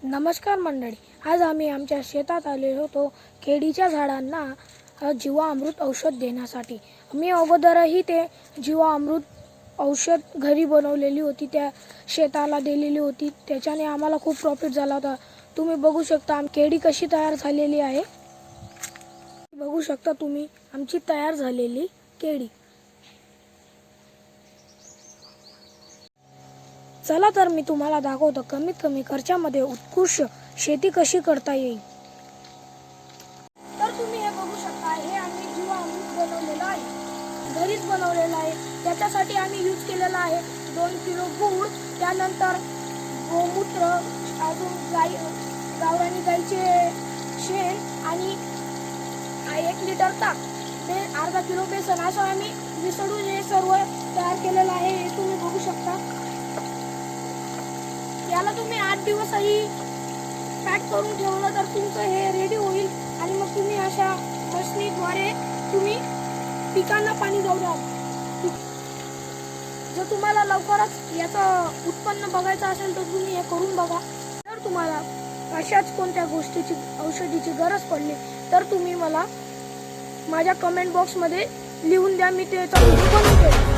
नमस्कार मंडळी, आज आम्ही आमच्या शेतात आलेलो होतो केळीच्या झाडांना जीवामृत औषध देण्यासाठी। मी अगोदरही ते जीवामृत औषध घरी बनवलेली होती, त्या शेताला दिलेली होती। त्याच्याने आम्हाला खूप प्रॉफिट झाला होता। तुम्ही बघू शकता केळी कशी तयार झालेली आहे। बघू शकता तुम्ही आमची तयार झालेली केळी। चला तर मी तुम्हाला दाखवतो कमीत कमी खर्चामध्ये उत्कृष्ट शेती कशी करता येईल। तर तुम्ही हे बघू शकता, हे आम्ही जीवामृत बनवलेलं आहे, घरीच बनवलेलं आहे। त्याच्यासाठी आम्ही यूज केलेला आहे 2 किलो गूळ, त्यानंतर गोमूत्र, अजून गावरानी गाईचे शेण आणि 1 लिटर ताक, अर्धा किलो बेसन, असं आम्ही मिसळून हे सर्व तयार केलेलं आहे। हे तुम्ही बघू शकता। याला तुम्ही 8 दिवसही पॅक करून ठेवलं तर तुमचं हे रेडी होईल आणि मग तुम्ही अशा मशीनद्वारे तुम्ही पिकांना पाणी जाऊ द्या। जर तुम्हाला लवकरच याचं उत्पन्न बघायचं असेल तर तुम्ही हे करून बघा। जर तुम्हाला अशाच कोणत्या गोष्टीची औषधीची गरज पडली तर तुम्ही मला माझ्या कमेंट बॉक्समध्ये लिहून द्या, मी त्याचा व्हिडिओ बनवतो।